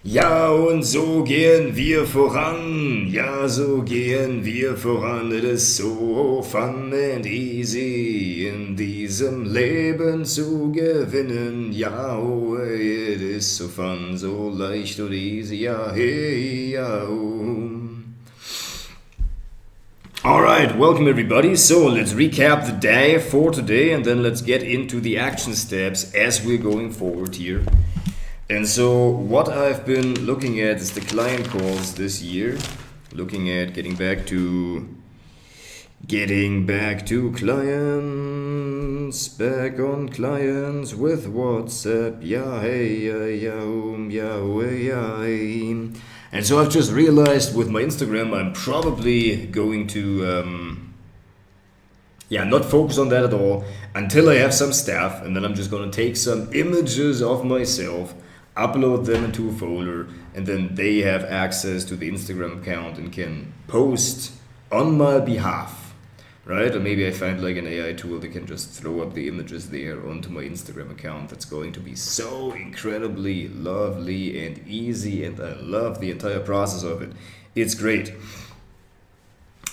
Ja, und so gehen wir voran. Ja, so gehen wir voran. It is so fun and easy in diesem Leben zu gewinnen. Ja, oh, it is so fun, so leicht und easy. Ja, hey, ja, oh. Alright, welcome everybody. So let's recap the day for today and then let's get into the action steps as we're going forward here. And so what I've been looking at is the client calls this year. Looking at getting back to clients, back on clients with WhatsApp. Yeah, hey, yeah. And so I've just realized with my Instagram, I'm probably going to not focus on that at all until I have some staff, and then I'm just gonna take some images of myself, upload them into a folder, and then they have access to the Instagram account and can post on my behalf, right? Or maybe I find like an AI tool that can just throw up the images there onto my Instagram account. That's going to be so incredibly lovely and easy, and I love the entire process of it. It's great.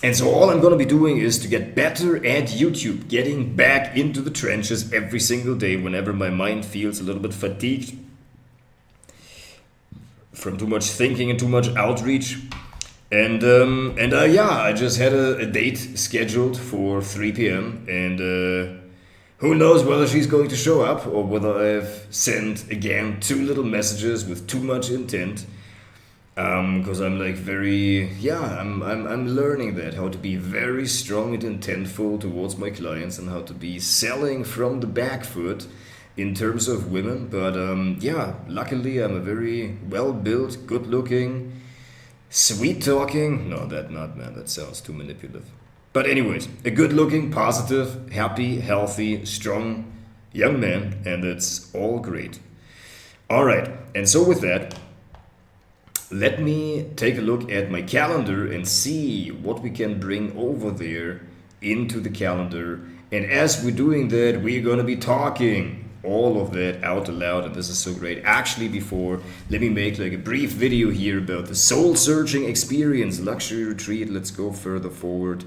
And so all I'm going to be doing is to get better at YouTube, getting back into the trenches every single day whenever my mind feels a little bit fatigued from too much thinking and too much outreach. And I just had a date scheduled for 3 p.m. and who knows whether she's going to show up or whether I've sent again too little messages with too much intent. Because I'm like I'm learning that, how to be very strong and intentful towards my clients and how to be selling from the back foot in terms of women. But luckily I'm a very well-built, good-looking, sweet-talking, no, that not, man, that sounds too manipulative. But anyways, a good-looking, positive, happy, healthy, strong young man, and it's all great. All right, and so with that, let me take a look at my calendar and see what we can bring over there into the calendar. And as we're doing that, we're going to be talking all of that out loud, and this is so great. Actually, before, let me make like a brief video here about the soul-searching experience luxury retreat. Let's go further forward.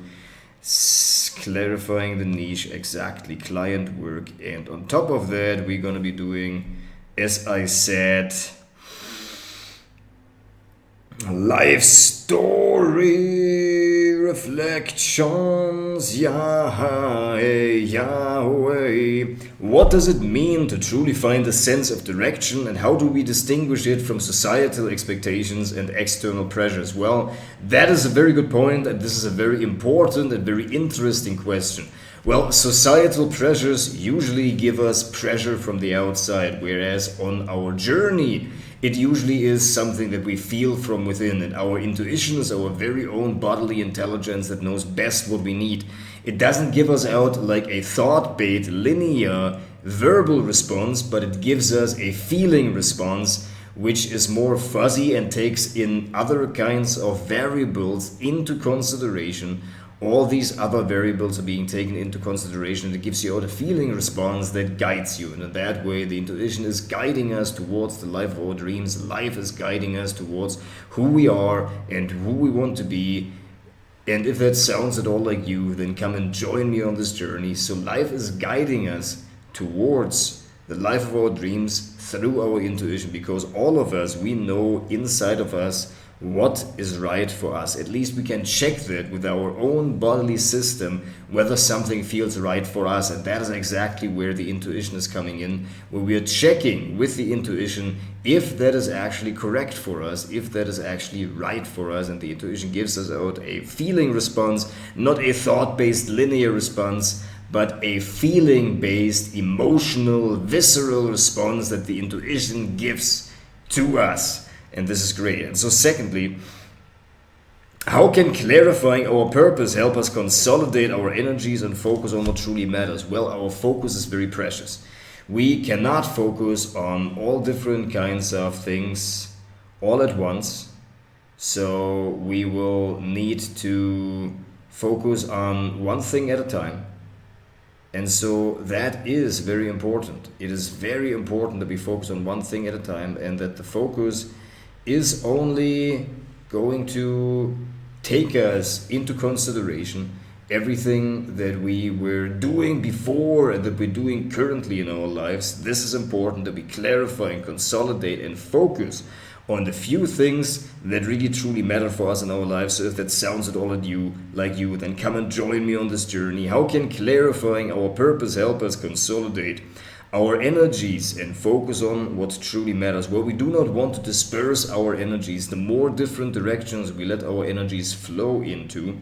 Clarifying the niche, exactly, client work. And on top of that, we're going to be doing, as I said, life story reflections. Yahweh. What does it mean to truly find a sense of direction, and how do we distinguish it from societal expectations and external pressures? Well, that is a very good point, and this is a very important and very interesting question. Well, societal pressures usually give us pressure from the outside, whereas on our journey, it usually is something that we feel from within, and our intuition is our very own bodily intelligence that knows best what we need. It doesn't give us out like a thought-based, linear, verbal response, but it gives us a feeling response, which is more fuzzy and takes in other kinds of variables into consideration. All these other variables are being taken into consideration, and it gives you out a feeling response that guides you. And in that way, the intuition is guiding us towards the life of our dreams. Life is guiding us towards who we are and who we want to be. And if that sounds at all like you, then come and join me on this journey. So life is guiding us towards the life of our dreams through our intuition, because all of us, we know inside of us what is right for us. At least we can check that with our own bodily system, whether something feels right for us. And that is exactly where the intuition is coming in, where we are checking with the intuition if that is actually correct for us, if that is actually right for us. And the intuition gives us out a feeling response, not a thought-based linear response, but a feeling-based, emotional, visceral response that the intuition gives to us. And this is great. And so secondly, how can clarifying our purpose help us consolidate our energies and focus on what truly matters? Well, our focus is very precious. We cannot focus on all different kinds of things all at once. So we will need to focus on one thing at a time. And so that is very important. It is very important that we focus on one thing at a time, and that the focus is only going to take us into consideration everything that we were doing before and that we're doing currently in our lives. This is important that we clarify and consolidate and focus on the few things that really truly matter for us in our lives. So if that sounds at all at you like you, then come and join me on this journey. How can clarifying our purpose help us consolidate our energies and focus on what truly matters? Well, we do not want to disperse our energies. The more different directions we let our energies flow into,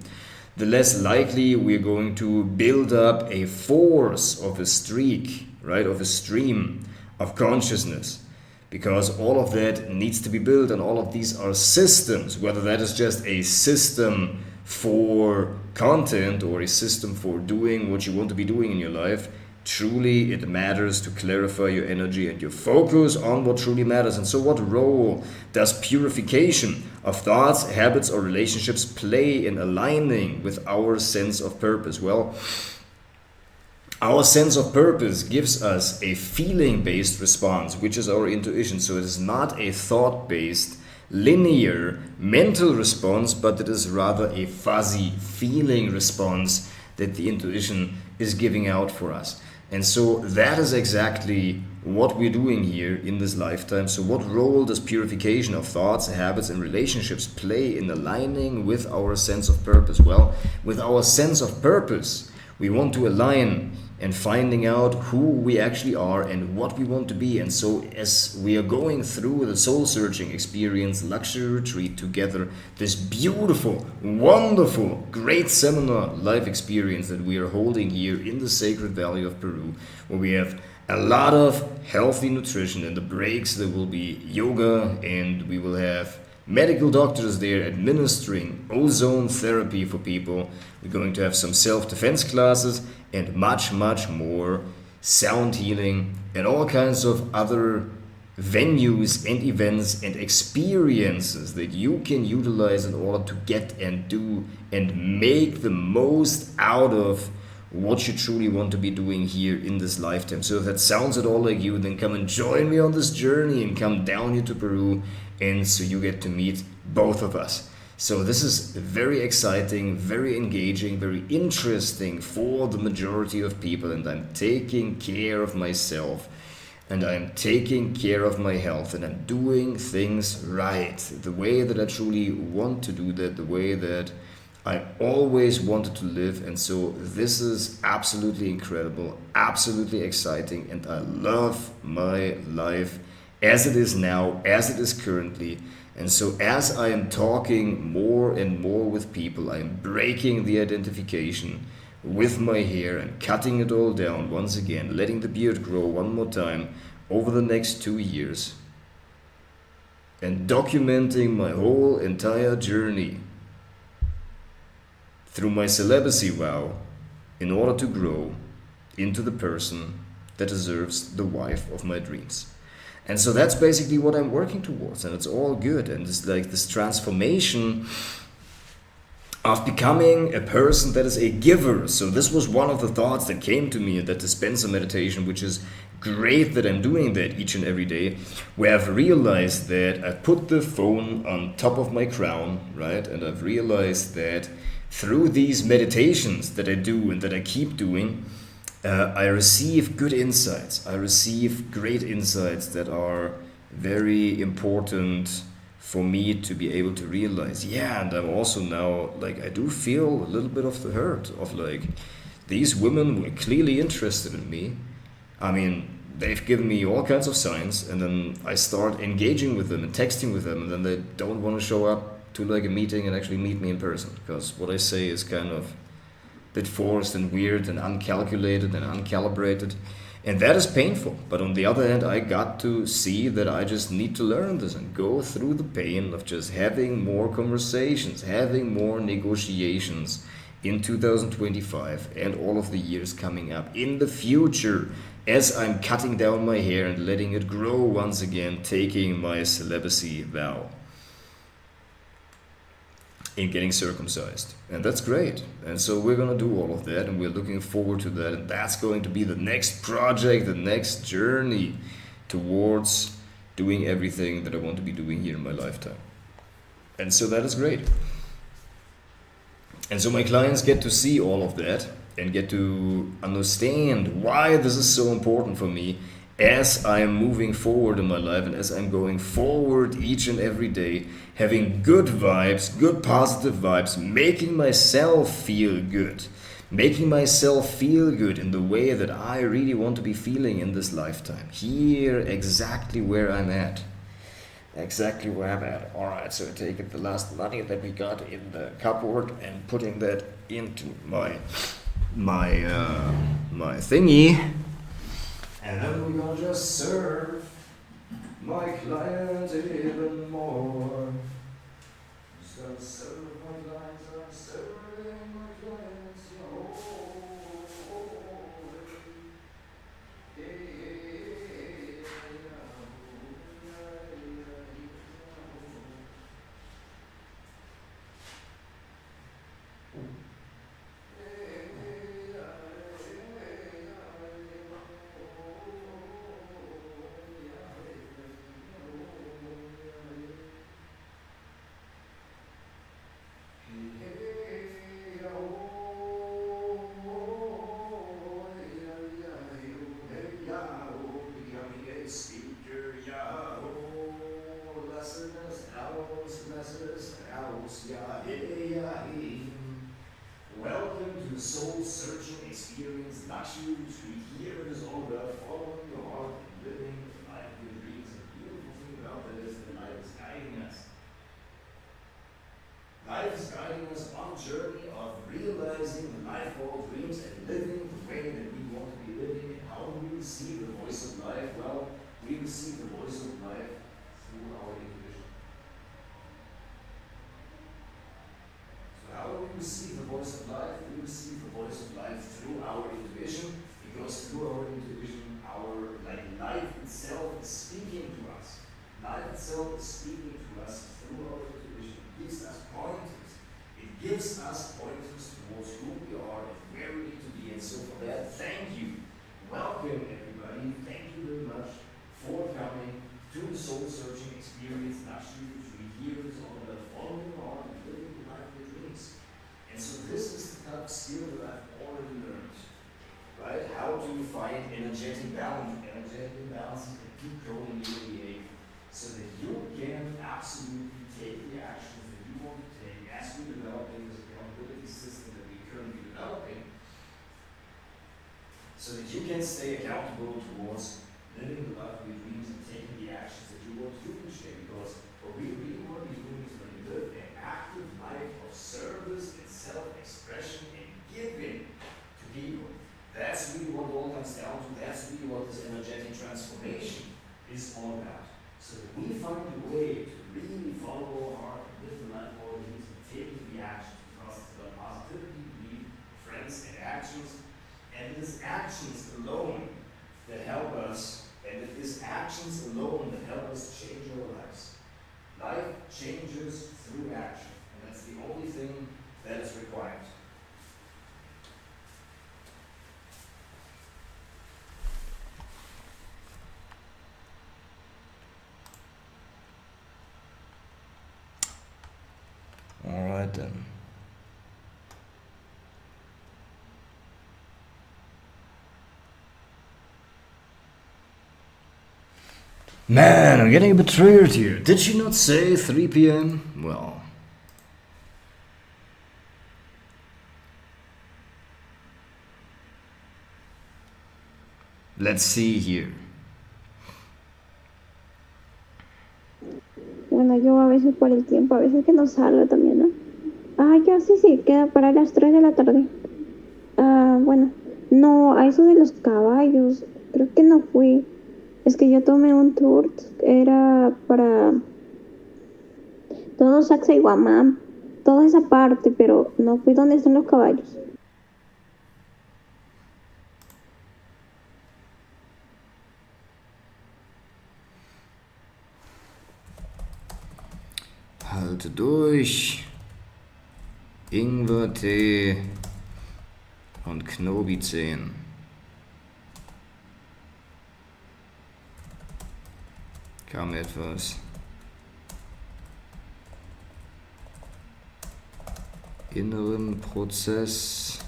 the less likely we're going to build up a force of a streak, right, of a stream of consciousness. Because all of that needs to be built, and all of these are systems, whether that is just a system for content or a system for doing what you want to be doing in your life. Truly, it matters to clarify your energy and your focus on what truly matters. And so what role does purification of thoughts, habits, or relationships play in aligning with our sense of purpose? Well, our sense of purpose gives us a feeling-based response, which is our intuition. So it is not a thought-based, linear, mental response, but it is rather a fuzzy feeling response that the intuition is giving out for us. And so that is exactly what we're doing here in this lifetime. So what role does purification of thoughts, habits, and relationships play in aligning with our sense of purpose? Well, with our sense of purpose, we want to align and finding out who we actually are and what we want to be. And so as we are going through the soul-searching experience luxury retreat together, this beautiful, wonderful, great seminar life experience that we are holding here in the Sacred Valley of Peru, where we have a lot of healthy nutrition. In the breaks there will be yoga, and we will have medical doctors there administering ozone therapy for people. We're going to have some self-defense classes and much, much more, sound healing and all kinds of other venues and events and experiences that you can utilize in order to get and do and make the most out of what you truly want to be doing here in this lifetime. So if that sounds at all like you, then come and join me on this journey and come down here to Peru, and so you get to meet both of us. So this is very exciting, very engaging, very interesting for the majority of people, and I'm taking care of myself and I'm taking care of my health, and I'm doing things right, the way that I truly want to do that, the way that I always wanted to live. And so this is absolutely incredible, absolutely exciting, and I love my life as it is now, as it is currently. And so as I am talking more and more with people, I am breaking the identification with my hair and cutting it all down once again, letting the beard grow one more time over the next 2 years, and documenting my whole entire journey through my celibacy vow in order to grow into the person that deserves the wife of my dreams. And so that's basically what I'm working towards, and it's all good. And it's like this transformation of becoming a person that is a giver. So this was one of the thoughts that came to me in that dispenser meditation, which is great that I'm doing that each and every day, where I've realized that I've put the phone on top of my crown, right? And I've realized that through these meditations that I do and that I keep doing, I receive good insights. I receive great insights that are very important for me to be able to realize. Yeah, and I'm also now, like, I do feel a little bit of the hurt of, like, these women were clearly interested in me. I mean, they've given me all kinds of signs, and then I start engaging with them and texting with them, and then they don't want to show up to, like, a meeting and actually meet me in person, because what I say is kind of bit forced and weird and uncalculated and uncalibrated, and that is painful. But on the other hand, I got to see that I just need to learn this and go through the pain of just having more conversations, having more negotiations in 2025 and all of the years coming up in the future, as I'm cutting down my hair and letting it grow once again, taking my celibacy vow in getting circumcised. And that's great. And so we're going to do all of that, and we're looking forward to that. And that's going to be the next project, the next journey towards doing everything that I want to be doing here in my lifetime. And so that is great. And so my clients get to see all of that and get to understand why this is so important for me as I am moving forward in my life and as I'm going forward each and every day, having good vibes, good positive vibes, making myself feel good. Making myself feel good in the way that I really want to be feeling in this lifetime. Here, exactly where I'm at. Exactly where I'm at. Alright, so taking the last money that we got in the cupboard and putting that into my thingy. And then we're gonna just serve my client even more. Just gonna serve my clients, I'm serving my clients, yo. Yeah, yeah, yeah, speaker, Yahoo, lessons house, yeah, hey, yeah, hey. Welcome to the soul-searching experience, luxury retreat. Here it is all about following your heart and living the life of your dreams. And the beautiful thing about that is that life is guiding us. Life is guiding us on a journey of realizing the life of our dreams and living the way that we want to be living. And how do we receive the voice of life? Well, we receive the voice of life through our intuition. So how do we receive the voice of life? We receive the voice of life through our intuition, because through our intuition, our life itself is speaking to us. Life itself is speaking to us through our intuition. It gives us pointers. It gives us pointers towards who we are and where we need to be. And so for that, thank you. Welcome everybody. Thank you very much for coming to the Soul Searching Experience Luxury Retreat. Here it is all about following your heart and living the life of your dreams. And so this is the type of skill that I've already learned. Right? How to find energetic balance. Energetic imbalances and keep growing year so that you can absolutely take the actions that you want to take as we develop this accountability system that we're currently developing, so that you can stay accountable towards living the life of your dreams and taking the actions that you want to do each day. Because what we really want to be doing is when you live an active life of service and self-expression and giving to people. That's really what it all comes down to. That's really what this energetic transformation is all about. So that we find a way to really follow our heart and live the life of our dreams and taking the actions, because it's about positivity, belief, friends, and actions. And it is actions alone that help us, and it is actions alone that help us change our lives. Life changes through action, and that's the only thing that is required. All right then. Man, I'm getting a bit triggered here. Did she not say 3 p.m.? Well. Let's see here. Bueno, yo a veces por el tiempo, a veces que no salgo también, ¿no? Ah, ya sí, queda para las 3 de la tarde. Bueno, no, a eso de los caballos, creo que no fui. Es que yo tomé un tour, era para todo Saxa y Guamán, toda esa parte, pero no fui donde están los caballos. Halte durch. Ingwertee und Knobizehen. kam etwas. Inneren Prozess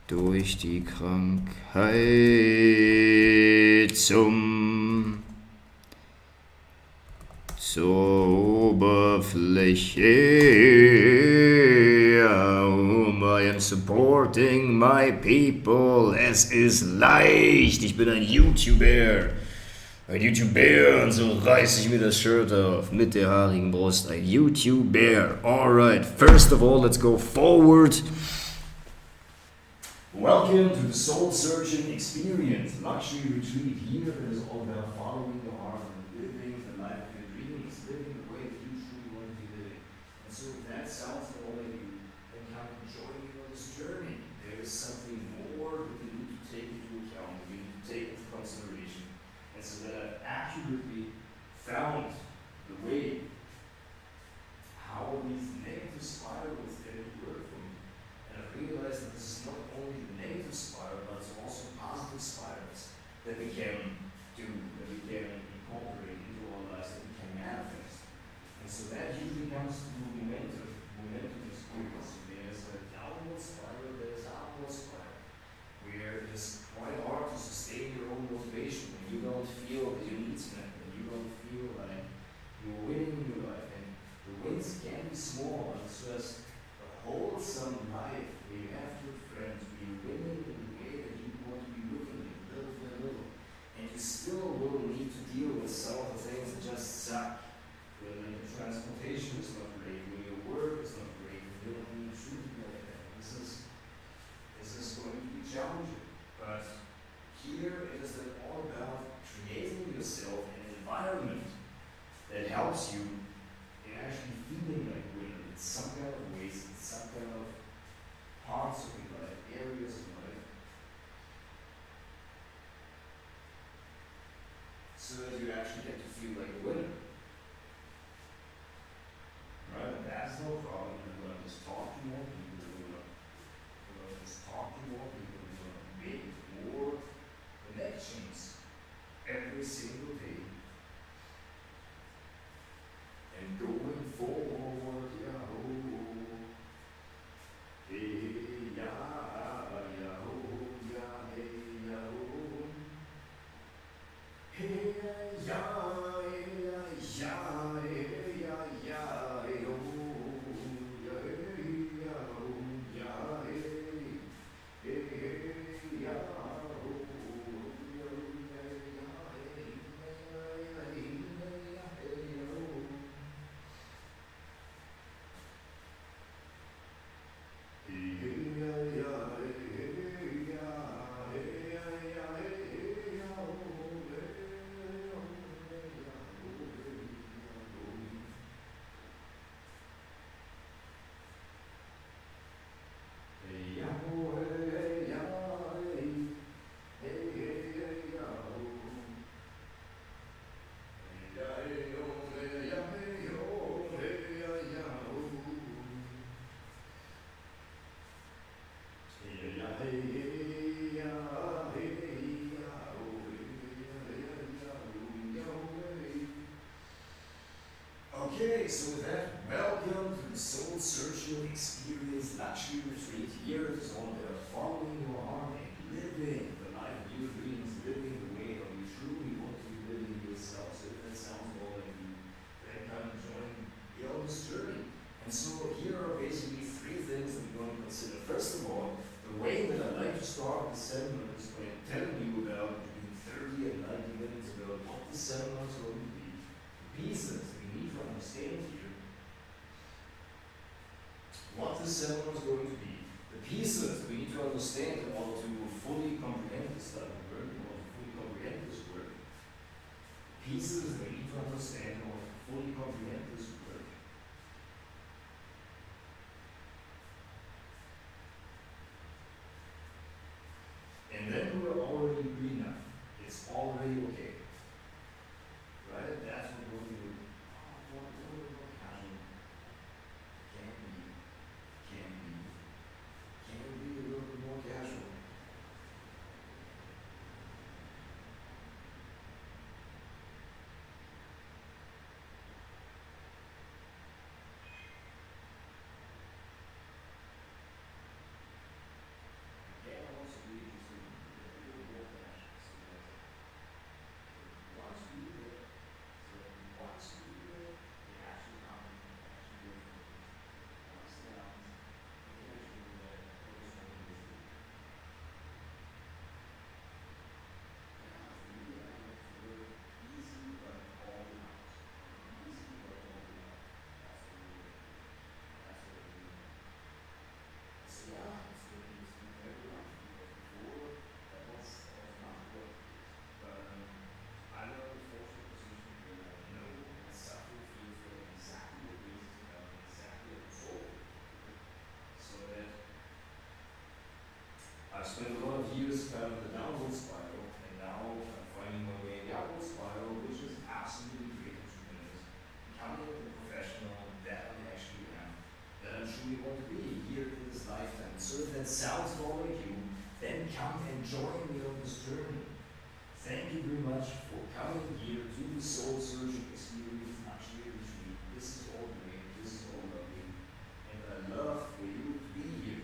durch die Krankheit zur Oberfläche. I am supporting my people. Es ist leicht. Ich bin ein YouTuber. Ein YouTuber. Und so reiße ich mir das Shirt auf mit der haarigen Brust. Ein YouTuber. Alright. First of all, let's go forward. Welcome to the Soul Searching Experience. Luxury retreat. Here it is all about following your heart and living the life of your dreams. Living the way that you truly want to be living. And so if that sounds all like you, then come and join me on this journey. There is something more that we need to take into account, that we need to take into consideration. And so that I've accurately found the way how these negative spirals can work for me. And I've realized that this is not only the negative spiral, but it's also positive spirals that we can do, that we can incorporate into our lives, that we can manifest. And so that usually comes through momentum experience. There's a downward spiral, there's an upward spiral, where it is quite hard to sustain your own motivation when you don't feel that your needs met, when you don't feel like you're winning in your life. And the wins can be small, but it's just a wholesome life where you have good friends, where you're winning in the way that you want to be winning it, little by little. And you still will need to deal with some of the things that just suck. Where like the transportation is not great, where your work is not great, and you don't need to be like that. This is going to be challenging. But here it is then all about creating yourself an environment that helps you in actually feeling like a winner in some kind of ways, in some kind of parts of your life, areas of life, so that you actually get to feel like a winner. Right? And that's no problem. You're going to just talk to more people, you're going to just talk to more people, you're going to make more connections every single day. And going forward, Yahoo, hey, Yahoo, hey, Yahoo, hey, Okay, so with that, welcome to the Soul Searching Experience Luxury Retreat. Here it is all about following your heart and living the life of your dreams, living the way how you truly want to be living yourself. So if that sounds more like you, then come and join me on this journey. And so here are basically three things that we're going to consider. First of all, the way that I like to start the seminar is by telling you about between 30 and 90 minutes about what the seminar is going to be, the pieces that we need to understand here, what the seminar is going to be, the pieces that we need to understand in order to fully comprehend this type of work, in order to fully comprehend this work, pieces that we need to understand in order to fully comprehend this work. And then we're already green enough. It's already okay. Right? That's what we're doing. Oh, what a little more casual. Can be a little bit more casual. sounds more like you, then come and join me on this journey. Thank you very much for coming here to the Soul Searching Experience Actually Retreat. This is all great, this is all lovely, and I love for you to be here.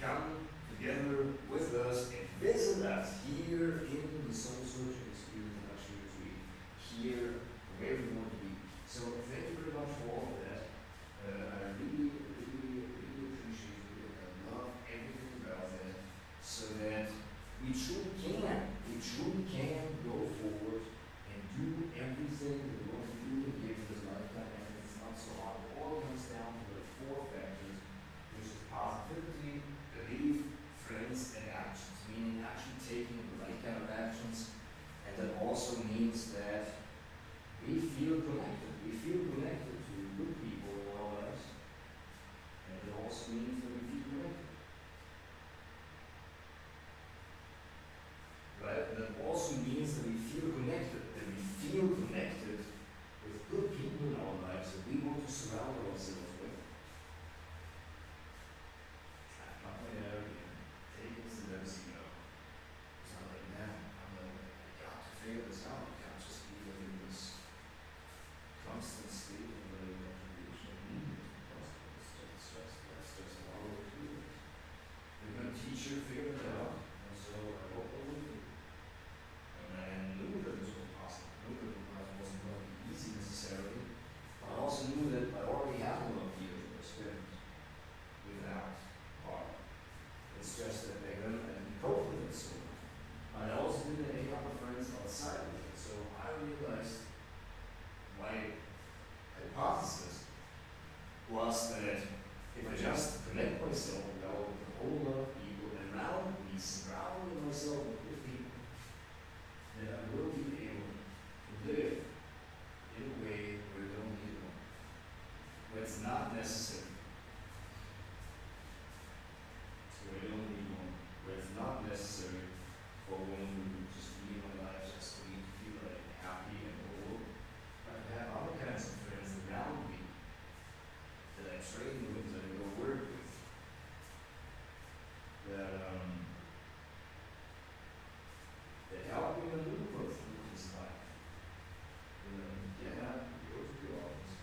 Come together with us and visit us here in the Soul Searching Experience Actually Retreat, here where we want to be. So thank you very much for all of that. I really appreciate it. I love everything about that, so that we truly can go forward and do everything we want to do here in this lifetime, and it's not so hard. It all comes down to the 4 factors, which is positivity, belief, friends, and actions, meaning actually taking the right kind of actions, and that also means that we feel connected. We feel connected to good people in our lives, and it also means that we feel connected. Right? That also means that we feel connected, with good people in our lives that we want to surround ourselves with. I'm not going to take this and let us go. It's not like that. I got to figure this out. I can't just be in this constant state of contribution. That's just how we do it. We're going to teach you, figure it out, and so I hope I will do. And I knew that this was possible. I knew that it wasn't going to be easy necessarily, but I also knew that I already have a lot of years of experience without art. It's just that they don't cope with it so much. I also didn't have any other friends outside of it, so I realized my hypothesis was that if I just connect myself with a whole lot of people around me, surrounding myself with people, then I will be able to live in a way where I don't need one, where it's not necessary. Where I don't need one, where it's not necessary for one to just be in my life just for me to feel like happy and whole. I have other kinds of friends around me that I train with, that I go work with, that help me maneuver through this life. Get up, go to the office,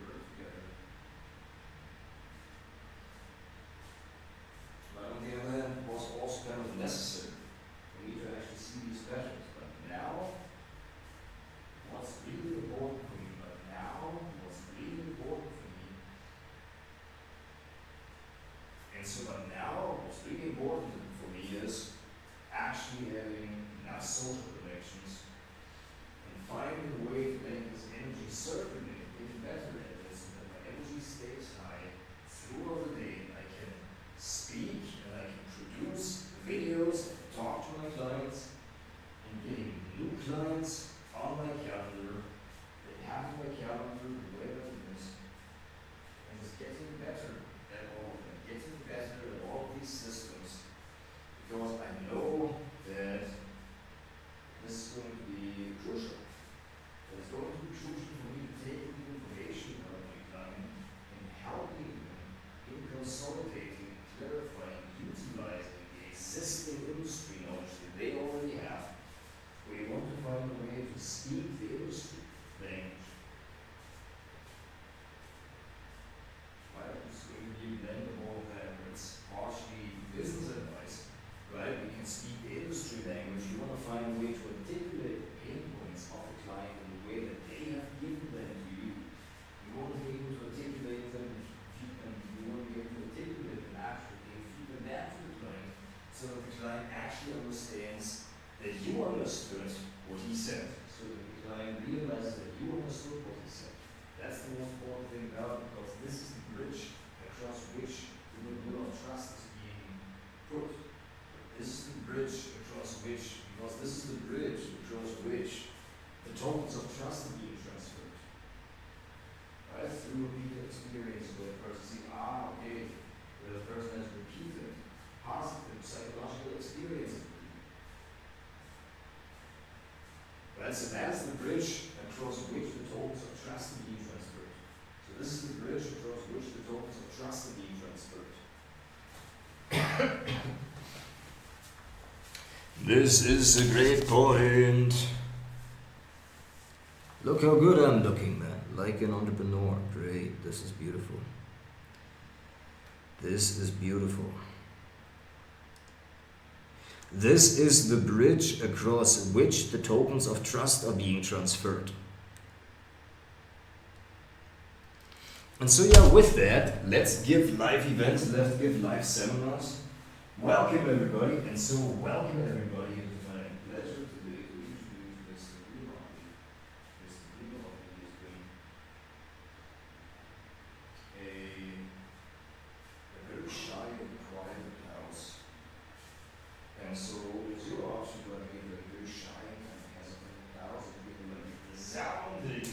work together. But on the other hand, it was also kind of necessary for me to actually see these patterns. But now, what's really important for me, but now what's really important for me is actually having enough social connections and finding a way to make this energy circulate, getting better at this, so that my energy stays high throughout the day. I can speak and I can produce videos and talk to my clients and getting new clients on my calendar, that have my calendar the way that it is, and just getting better at all of them, getting better at all of these systems, because I know that this is going to be crucial. It's going to be crucial for me to take the information out of my client and helping them in consolidating, clarifying, utilizing the existing industry knowledge that they already have. We want to find a way to speak the industry language. Right? It's going to be a blend of all of that, where it's partially business advice, right? We can speak the industry language. You want to find a way to articulate the pain points of the client in the way that they have given them to you. You want to be able to articulate them, feed them. You want to be able to articulate them accurately and feed them back to the client, so that the client actually understands that you understood what he said, so that the client realizes that you understood what he said. That's the most important thing about it, because this is the bridge across which the goodwill of trust is being put. This is the bridge across which, because this is the bridge across which the tokens of trust are being transferred. Right? Through repeated experience, where the person sees, okay, where the person has repeated positive psychological experiences. Right? So that's the bridge across which the tokens of trust are being transferred. So this is the bridge across which the tokens of trust are being transferred. This is a great point. Look how good I'm looking, man. Like an entrepreneur. Great. This is beautiful. This is beautiful. This is the bridge across which the tokens of trust are being transferred. And so yeah, with that, let's give live events, let's give live seminars. Welcome everybody, and so welcome everybody. It is my pleasure today to introduce Mr. Leon. Mr. Leon has been a very shy and private house. And so it's your option to be a very shy and kind of hesitant house and give them a resounding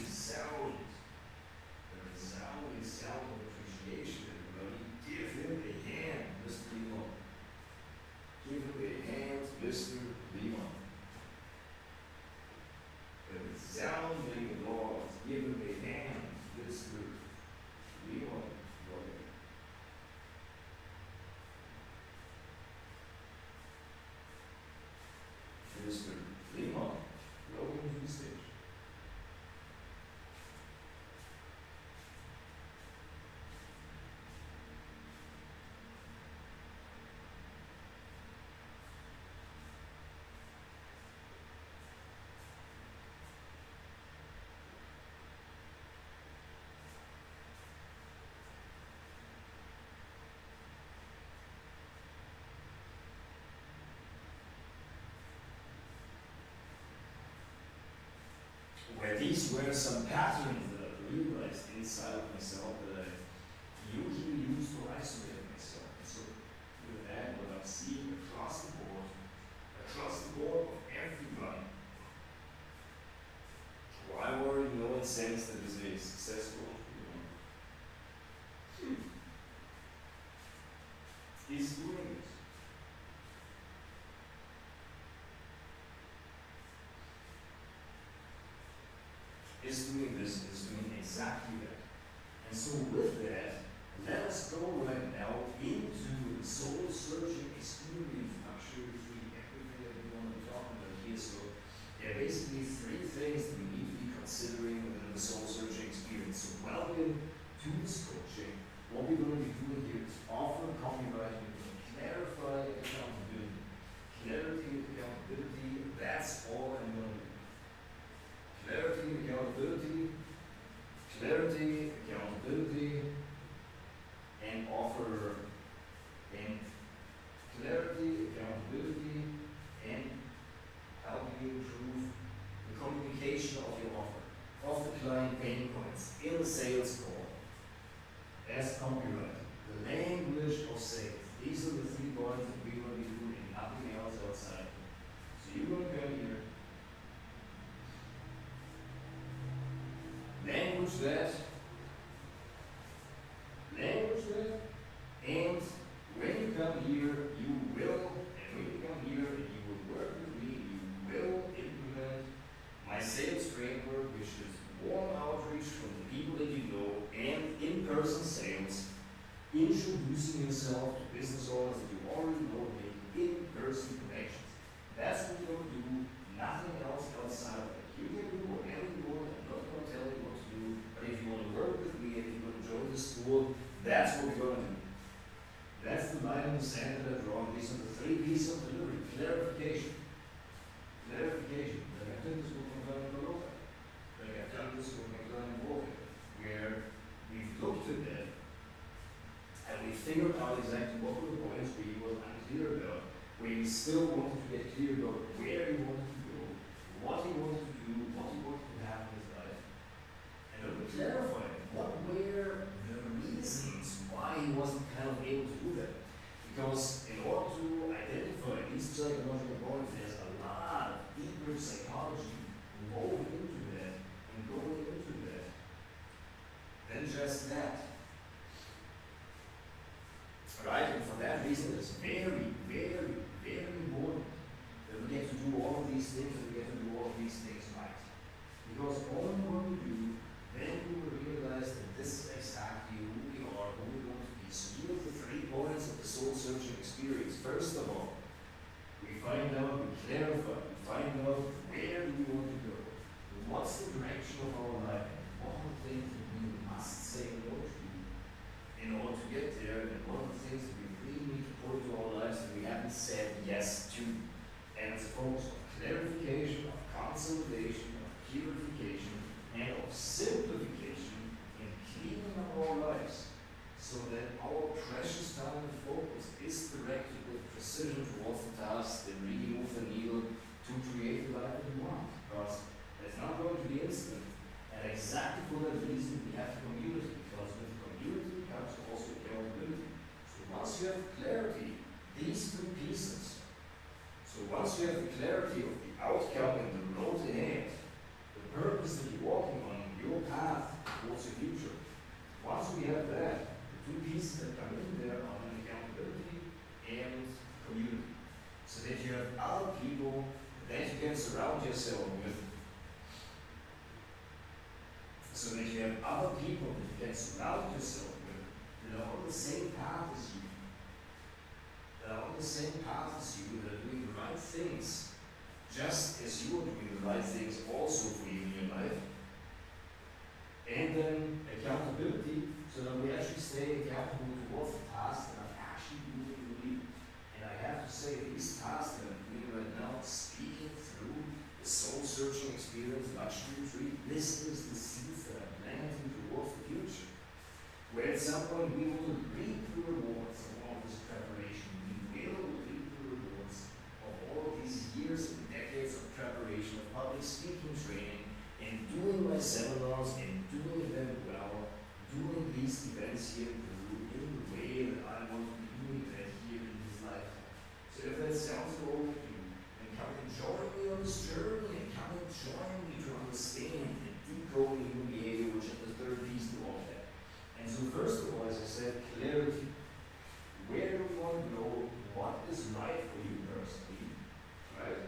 sound of appreciation, everybody. Give him a hand, Mr. Leon. Give him a hand, Mr. Leon. A resounding applause. Give him a hand, Mr. Leon. Mr. Leon, welcome to the stage. Where these were some patterns that I realized inside of myself that I usually use to isolate myself. And so with that, what I'm seeing across the board of everybody, who I already know and sense that is a successful entrepreneur, is doing this. Is doing exactly that. And so with that, let us go right now into the soul-searching experience. I'm sure you see everything that we want to be talking about here. So there are basically three things that we need to be considering within the soul-searching experience. So welcome to this coaching. What we're going to be doing here is offer copywriting, we're going to clarify accountability. Clarity and accountability, that's all I'm going to do. Clarity, accountability, and offer, and clarity, accountability, and help you improve the communication of your offer, of the client pain points in the sales call, as copywriting, the language of sales. These are the 3 points that we will be doing and nothing else outside. So you're going to come here. Language that, and when you come here, you will work with me, you will implement my sales framework, which is warm outreach from the people that you know, and in-person sales, introducing yourself to business owners that you already know, making in-person connections. That's what you're going to do, nothing else outside of it. You can do whatever you want, I'm not going to tell you what to do, but if you want to work with me, if you want to join the school, that's what we're going to do. That's the line in the sand that I draw. These are the 3 pieces of delivery. Clarification. Like I've done this with my client Baroka. Like I've done this with my client Walker, where we've looked at that and we figured out exactly what were the points where he was unclear about, where he still wanted to get clear about where he wanted to go, what he wanted to do, what he wanted to have in his life. And then we clarified what were the reasons why he wasn't kind of able to do that. Because in order to identify these psychological points, there's a lot of deeper psychology woven into that and going into that than just that. Right? And for that reason, it's very, very, very important that we get to do all of these things and we get to do all of these things right. Because all we want to do, then we will realize that this is exactly who we are, who we're going to be. So here are the 3 points of the soul-searching experience. we have that, the two pieces that come in there are an accountability and community. So that you have other people that you can surround yourself with. So that you have other people that you can surround yourself with that are on the same path as you. That are on the same path as you, that are doing the right things, just as you are doing the right things also for you in your life. And then accountability, so that we actually stay accountable towards the tasks that I'm actually doing. And I have to say, these tasks that I'm doing right now, speaking through the soul-searching experience, luxury retreat, this is the seeds that I'm planting towards the future. Where at some point we will reap the rewards of all this preparation. We will reap the rewards of all of these years and decades of preparation, of public speaking training, and doing my seminars and doing them well, doing these events here in Peru in the way that I want to be doing that here in this lifetime. So if that sounds good to you, then come and join me on this journey, and come and join me to understand and decoding human behavior, which is the third piece to all that. And so first of all, as I said, clarity. Where do we want to go? What is right for you personally? Right?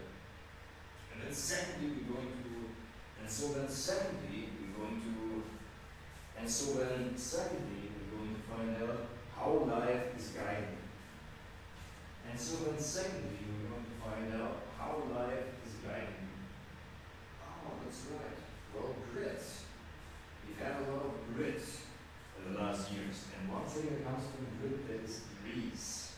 And then secondly, we're going to find out how life is guiding. And so then secondly, we're going to find out how life is guiding you. Oh, that's right. Well, grit. We've had a lot of grit in the last years. And one thing that comes from grit, that is grease.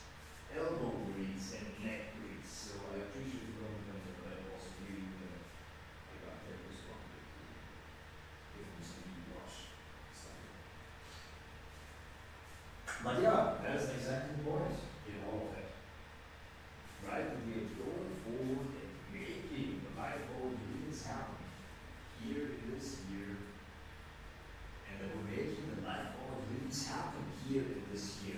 Elbow grease and neck grease. So I appreciate the compliment, but I also really I got that responsibility. Give them some wash. But yeah, that's exactly the point in all of that. Right? That we are going forward and making the life of our dreams happen here in this year. And that we're making the life of our dreams happen here in this year.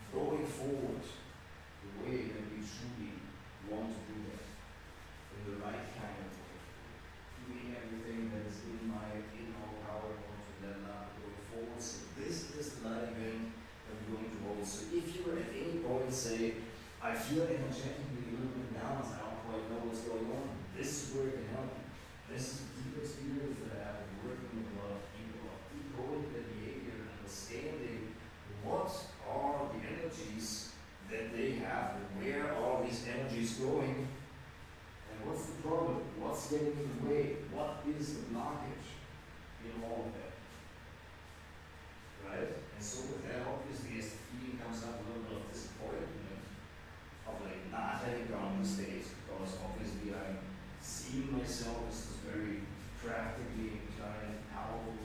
Going forward the way that we truly want to do that. In the right kind of way. Doing everything that is in our power to let out going forward. So this is the light event that we're going to hold. So if you at any point say, I feel energetically a little bit down, I don't quite know what's going on, this is where it can help you. This is a deep experience that I have been working with a lot of people of decoding their behavior and understanding what are the energies that they have and where are these energies going. And what's the problem? What's getting in the way? What is the blockage in all of that? Right? And so with that, obviously, as the feeling comes up, a little bit of disappointment of like not having gone on the stage, because obviously I'm seeing myself as this very practically inclined, powerful,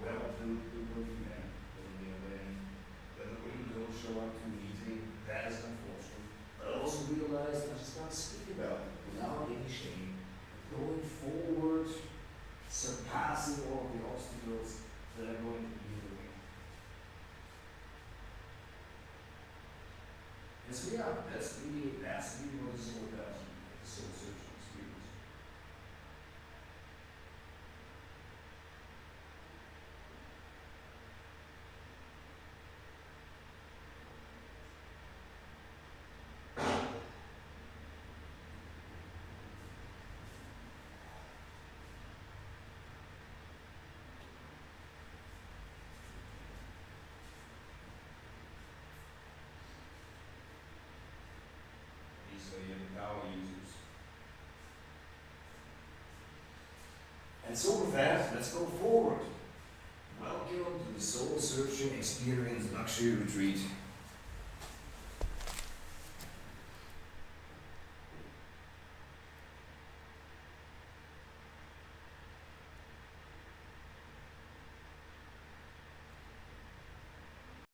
well-built man. When the women don't show up to a meeting, that is unfortunate. But I also realized I just can't speak about it without any shame. Going forward, surpassing all of the obstacles that are going to be in the way. And so yeah, that's really what it's all about, the soul searching experience. So you're the power users. And so with that, let's go forward. Welcome to the Soul Searching Experience Luxury Retreat.